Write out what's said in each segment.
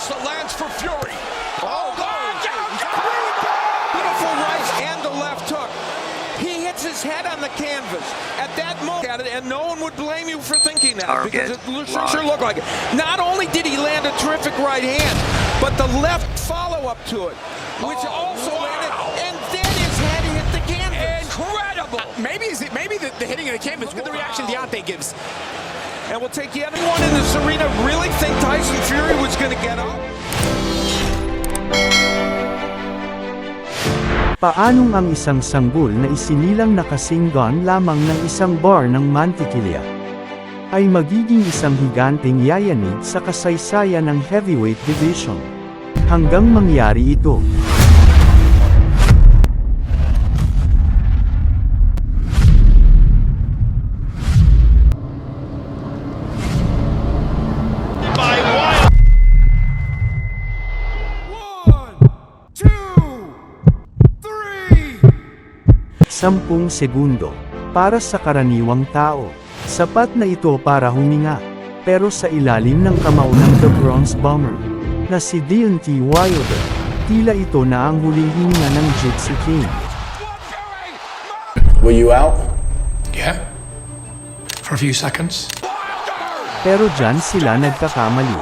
punch that lands for Fury. Oh, Beautiful right and the left hook. He hits his head on the canvas. At that moment, and no one would blame you for thinking that, because it sure looked like it. Not only did he land a terrific right hand, but the left follow-up to it, which also landed, and then his head hit the canvas. incredible! Maybe the hitting of the canvas. Look at the reaction Deontay gives. And we'll take yet one in this arena. Really think Tyson Fury was going to get up? Paanong ang isang sanggol na isinilang nakasinggan lamang ng isang bar ng mantikilya ay magiging isang higanteng yayanig sa kasaysayan ng heavyweight division? Hanggang mangyari ito, sampung segundo. Para sa karaniwang tao, sapat na ito para huminga. Pero sa ilalim ng kamao ng The Bronze Bomber, na si Deontay Wilder, tila ito na ang huling hininga ng Jitsu King. Were you out? Yeah. For a few seconds. Pero dyan sila nagkakamali.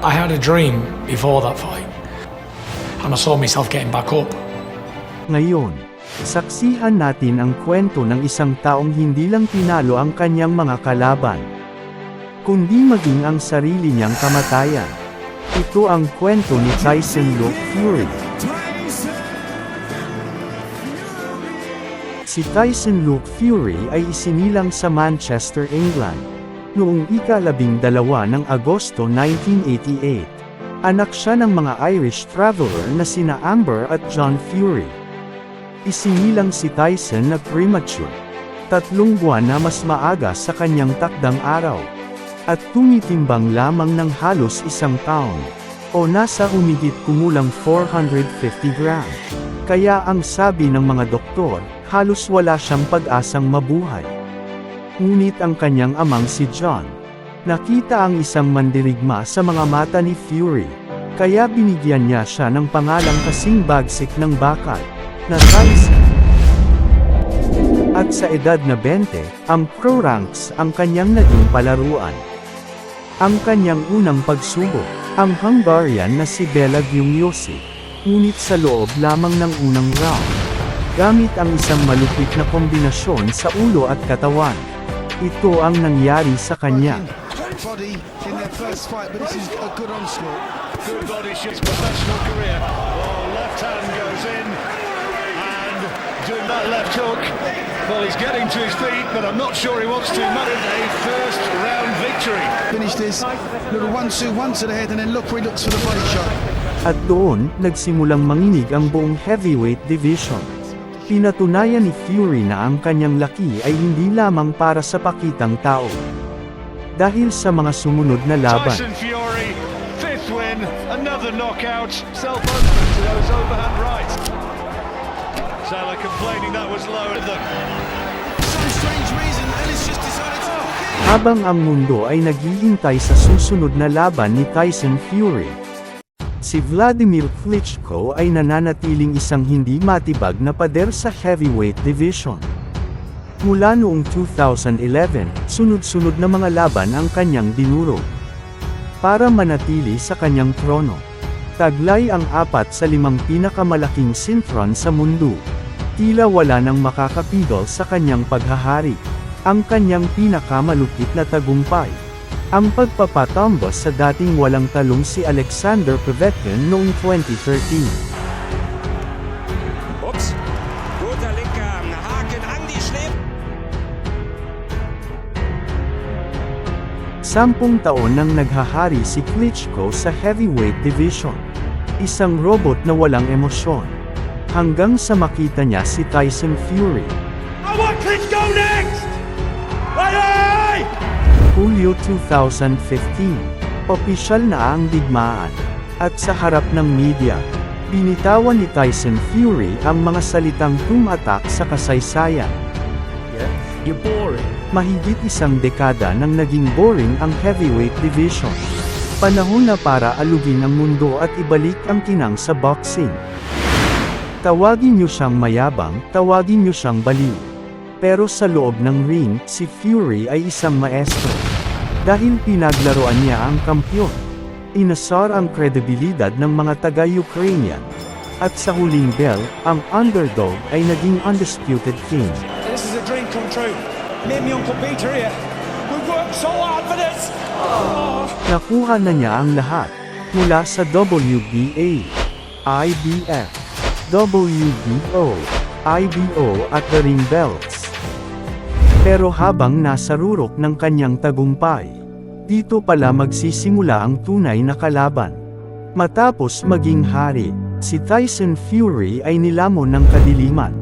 I had a dream before that fight. And I saw myself getting back up. Ngayon, saksihan natin ang kwento ng isang taong hindi lang tinalo ang kanyang mga kalaban, kundi maging ang sarili niyang kamatayan. Ito ang kwento ni Tyson Fury. Si Tyson Fury ay isinilang sa Manchester, England, noong ika-12 ng Agosto 1988. Anak siya ng mga Irish traveler na sina Amber at John Fury. Isinilang si Tyson na premature, 3 buwan na mas maaga sa kanyang takdang araw, at tumitimbang lamang ng halos 1 pound, o nasa humigit kumulang 450 grams. Kaya ang sabi ng mga doktor, halos wala siyang pag-asang mabuhay. Ngunit ang kanyang amang si John, nakita ang isang mandirigma sa mga mata ni Fury, kaya binigyan niya siya ng pangalang kasing bagsik ng bakal, na Tyson. At sa edad na 20, ang pro ranks ang kanyang naging palaruan. Ang kanyang unang pagsubok, ang Hungarian na si Bela Duniossi, ngunit sa loob lamang ng unang round, gamit ang isang malupit na kombinasyon sa ulo at katawan. Ito ang nangyari sa kanya. Body in their first fight, but this is a good onslaught. Good body shoots professional career. Oh, left hand goes in. Doing that left hook. Well, he's getting to his feet, but I'm not sure he wants to manage a first round victory. Finish this little 1-2, 1 to the head, and then look where he looks for the body shot. At doon, nagsimulang manginig ang buong heavyweight division. Pinatunayan ni Fury na ang kanyang laki ay hindi lamang para sa pakitang tao. Dahil sa mga sumunod na laban, Tyson Fury, 5th win, another knockout, self-open to those overhand rights. Salah complaining that was low at them. Some strange reason, Ellis just decided to hook in. habang ang mundo ay naghihintay sa susunod na laban ni Tyson Fury, si Vladimir Klitschko ay nananatiling isang hindi matibag na pader sa heavyweight division. Mula noong 2011, sunod-sunod na mga laban ang kanyang dinurog para manatili sa kanyang trono. Taglay ang 4 sa 5 pinakamalaking sintron sa mundo. Tila wala nang makakapigil sa kanyang paghahari. Ang kanyang pinakamalupit na tagumpay, ang pagpapatambos sa dating walang talong si Alexander Povetkin noong 2013. Ups. Guter linker Haken an die Schläfe. 10 taon nang naghahari si Klitschko sa heavyweight division. Isang robot na walang emosyon. Hanggang sa makita niya si Tyson Fury. I want Klitschko next! Hey! Hulyo 2015. Opisyal na ang digmaan. At sa harap ng media, binitawan ni Tyson Fury ang mga salitang tumatak sa kasaysayan. You're boring. Mahigit 1 dekada nang naging boring ang heavyweight division. Panahon na para alugin ang mundo at ibalik ang kinang sa boxing. Tawagin niyo siyang mayabang, tawagin niyo siyang baliw. Pero sa loob ng ring, si Fury ay isang maestro. Dahil pinaglaruan niya ang kampyon. Inasar ang kredibilidad ng mga taga-Ukrainian. At sa huling bell, ang underdog ay naging undisputed king. This is a dream come true. Me and my Uncle Peter here. We've worked so hard for this. Nakuha na niya ang lahat. Mula sa WBA, IBF, WBO, IBO at the ring belts. Pero habang nasa rurok ng kanyang tagumpay, dito pala magsisimula ang tunay na kalaban. Matapos maging hari, si Tyson Fury ay nilamon ng kadiliman.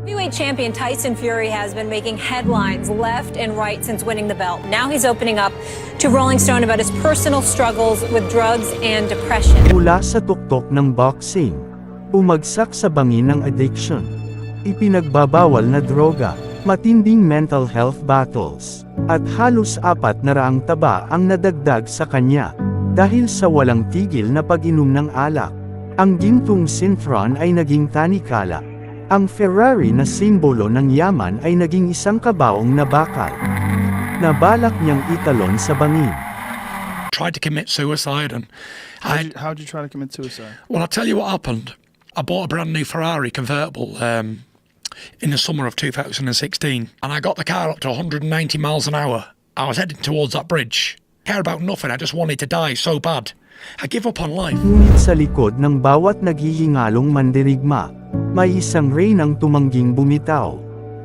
Heavyweight champion Tyson Fury has been making headlines left and right since winning the belt. Now he's opening up to Rolling Stone about his personal struggles with drugs and depression. Mula sa tuktok ng boxing, bumagsak sa bangin ng addiction, ipinagbabawal na droga, matinding mental health battles, at halos 400 taba ang nadagdag sa kanya, dahil sa walang tigil na pag-inom ng alak. Ang gintong Synthron ay naging tanikala. Ang Ferrari na simbolo ng yaman ay naging isang kabaong na bakal. Nabalak niyang italon sa bangin. Tried to commit suicide and How'd you try to commit suicide? well, I'll tell you what happened. I bought a brand new Ferrari convertible in the summer of 2016 and I got the car up to 190 miles an hour. I was heading towards that bridge. Care about nothing, I just wanted to die so bad. I give up on life. Ngunit sa likod ng bawat naghihingalong mandirigma, may isang reynang tumangging bumitaw.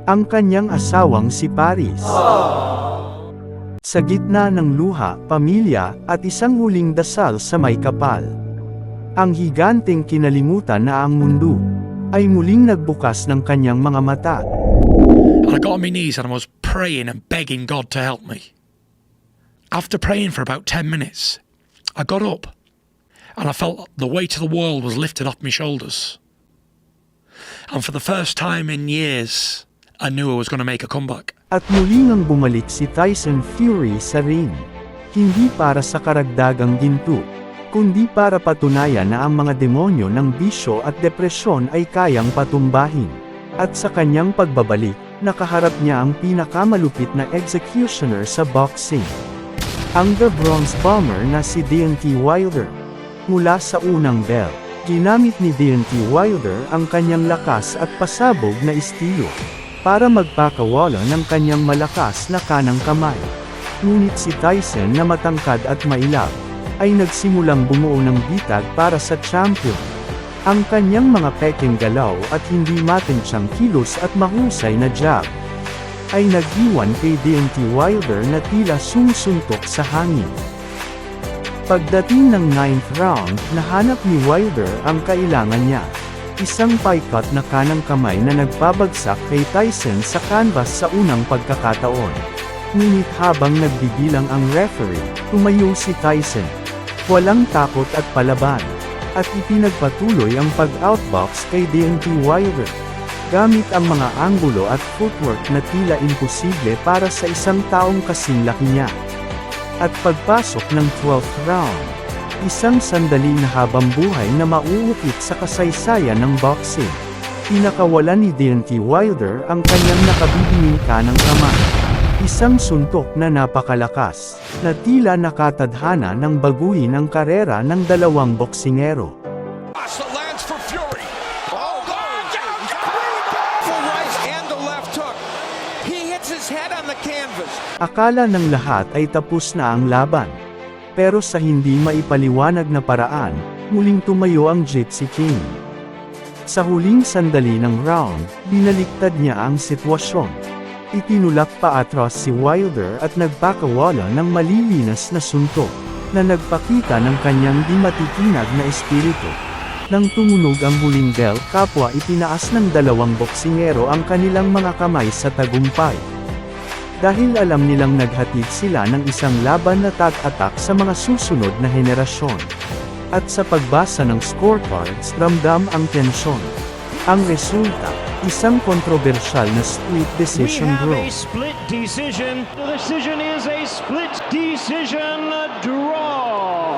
Ang kanyang asawang si Paris. Sa gitna ng luha, pamilya, at isang huling dasal sa may kapal. Ang higanteng kinalimutan na ang mundo, ay muling nagbukas ng kanyang mga mata. And I got on my knees and I was praying and begging God to help me. After praying for about 10 minutes, I got up and I felt the weight of the world was lifted off my shoulders. And for the first time in years, I knew I was going to make a comeback. At muli ngang bumalik si Tyson Fury sa ring. Hindi para sa karagdagang ginto, kundi para patunayan na ang mga demonyo ng bisyo at depresyon ay kayang patumbahin. At sa kanyang pagbabalik, nakaharap niya ang pinakamalupit na executioner sa boxing. Ang The Bronze Bomber na si Deontay Wilder. Mula sa unang bell, ginamit ni Deontay Wilder ang kanyang lakas at pasabog na estilo para magpakawala ng kanyang malakas na kanang kamay. Ngunit si Tyson na matangkad at mailap, ay nagsimulang bumuo ng bitag para sa champion. Ang kanyang mga peking galaw at hindi matinsyang kilos at mahusay na jab, ay nag-iwan kay Deontay Wilder na tila sumusuntok sa hangin. Pagdating ng 9th round, nahanap ni Wilder ang kailangan niya. Isang pie-cut na kanang kamay na nagpabagsak kay Tyson sa canvas sa unang pagkakataon. Ngunit habang nagbibilang ang referee, tumayo si Tyson. Walang takot at palaban. At ipinagpatuloy ang pag-outbox kay Deontay Wilder. Gamit ang mga anggulo at footwork na tila imposible para sa isang taong kasing laki niya. At pagpasok ng 12th round, isang sandali na habang buhay na mauukit sa kasaysayan ng boxing. Pinakawalan ni Deontay Wilder ang kanyang nakabibinging kanang kamay. Isang suntok na napakalakas, na tila nakatadhana ng baguhin ang karera ng dalawang boksingero. The lands for Fury. Oh, down. For right and the left hook. He hits his head on the canvas. Akala ng lahat ay tapos na ang laban. Pero sa hindi maipaliwanag na paraan, muling tumayo ang Gypsy King. Sa huling sandali ng round, binaliktad niya ang sitwasyon. Itinulak pa atras si Wilder at nagpakawala ng malilinas na suntok, na nagpakita ng kanyang di matitinag na espiritu. Nang tumunog ang huling bell, kapwa itinaas ng dalawang boksingero ang kanilang mga kamay sa tagumpay. Dahil alam nilang naghatid sila ng isang laban na tag-atak sa mga susunod na henerasyon. At sa pagbasa ng scorecards, ramdam ang tensyon. Ang resulta, isang kontrobersyal na split decision draw. We have a split decision. The decision is a split decision draw.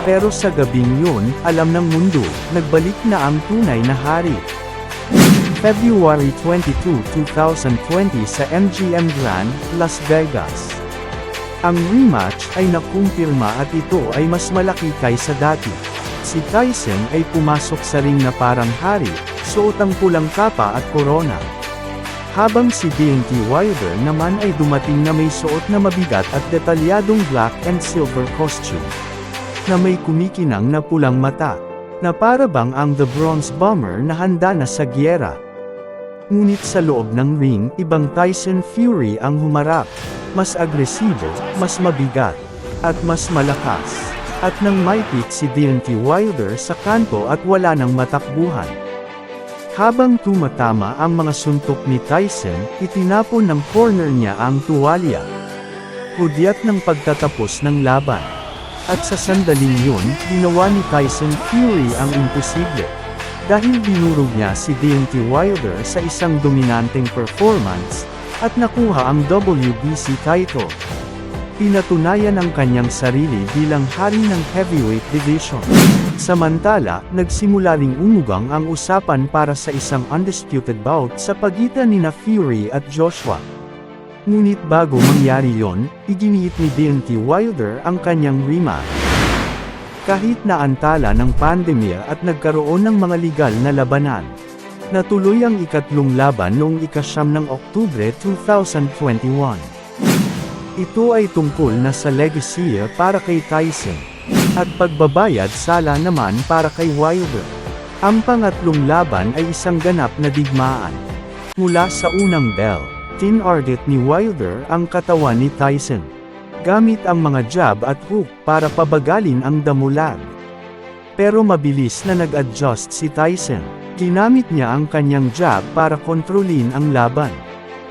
Pero sa gabing yun, alam ng mundo, nagbalik na ang tunay na hari. February 22, 2020 sa MGM Grand, Las Vegas. Ang rematch ay nakumpirma at ito ay mas malaki kaysa dati. Si Tyson ay pumasok sa ring na parang hari, suot ang pulang kapa at korona. Habang si Deontay Wilder naman ay dumating na may suot na mabigat at detalyadong black and silver costume, na may kumikinang na pulang mata, na para bang ang The Bronze Bomber na handa na sa giyera. Ngunit sa loob ng ring, ibang Tyson Fury ang humarap, mas agresibo, mas mabigat, at mas malakas. At nang maipit si Deontay Wilder sa kanto at wala nang matakbuhan. Habang tumatama ang mga suntok ni Tyson, itinapon ng corner niya ang tuwalya. Hudyat ng pagtatapos ng laban. At sa sandaling yun, ginawa ni Tyson Fury ang imposible. Dahil dinurog niya si Deontay Wilder sa isang dominanteng performance, at nakuha ang WBC title. Pinatunayan ang kanyang sarili bilang hari ng heavyweight division. Samantala, nagsimula ring umugang ang usapan para sa isang undisputed bout sa pagitan nina Fury at Joshua. Ngunit bago mangyari yon, iginiit ni Deontay Wilder ang kanyang rematch. Kahit naantala ng pandemya at nagkaroon ng mga legal na labanan, natuloy ang ikatlong laban noong ika-9 ng Oktubre 2021. Ito ay tungkol na sa legacy para kay Tyson, at pagbabayad sala naman para kay Wilder. Ang pangatlong laban ay isang ganap na digmaan. Mula sa unang bell, tinarget ni Wilder ang katawan ni Tyson, gamit ang mga jab at hook para pabagalin ang damulag. Pero mabilis na nag-adjust si Tyson. Ginamit niya ang kanyang jab para kontrolin ang laban,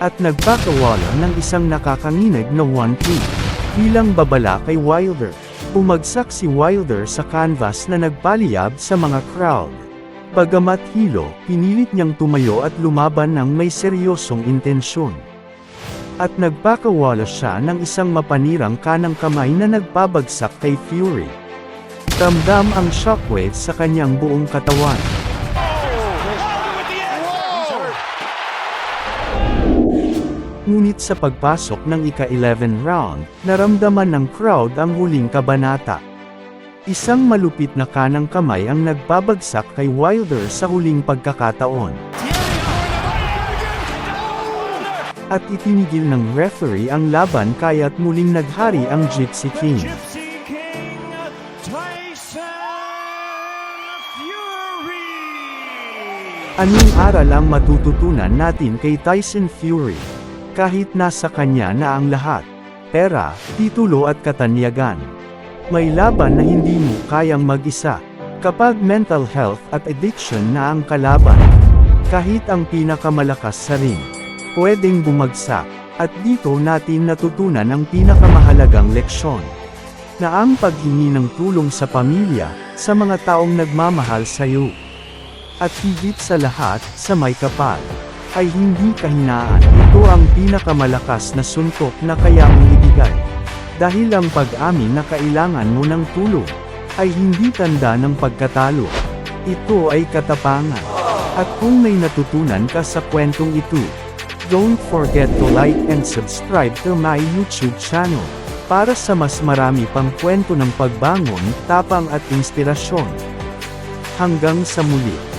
at nagpakawala ng isang nakakanginig na 1-2. Bilang babala kay Wilder, umagsak si Wilder sa canvas na nagpaliyab sa mga crowd. Bagamat hilo, pinilit niyang tumayo at lumaban ng may seryosong intensyon. At nagpakawala siya ng isang mapanirang kanang kamay na nagpabagsak kay Fury. Ramdam ang shockwave sa kanyang buong katawan. Ngunit sa pagpasok ng ika-11 round, naramdaman ng crowd ang huling kabanata. Isang malupit na kanang kamay ang nagpabagsak kay Wilder sa huling pagkakataon. At itinigil ng referee ang laban kaya't muling naghari ang Gypsy King. Anong aral ang matututunan natin kay Tyson Fury? Kahit nasa kanya na ang lahat, pera, titulo at katanyagan, may laban na hindi mo kayang mag-isa. Kapag mental health at addiction na ang kalaban, kahit ang pinakamalakas sa ring, pwedeng bumagsak. At dito natin natutunan ang pinakamahalagang leksyon, na ang paghingi ng tulong sa pamilya, sa mga taong nagmamahal sa iyo, at higit sa lahat, sa may kapal, ay hindi kahinaan. Ito ang pinakamalakas na suntok na kaya mong ibigay. Dahil ang pag-amin na kailangan mo ng tulong, ay hindi tanda ng pagkatalo. Ito ay katapangan. At kung may natutunan ka sa kwentong ito, don't forget to like and subscribe to my YouTube channel, para sa mas marami pang kwento ng pagbangon, tapang at inspirasyon. Hanggang sa muli.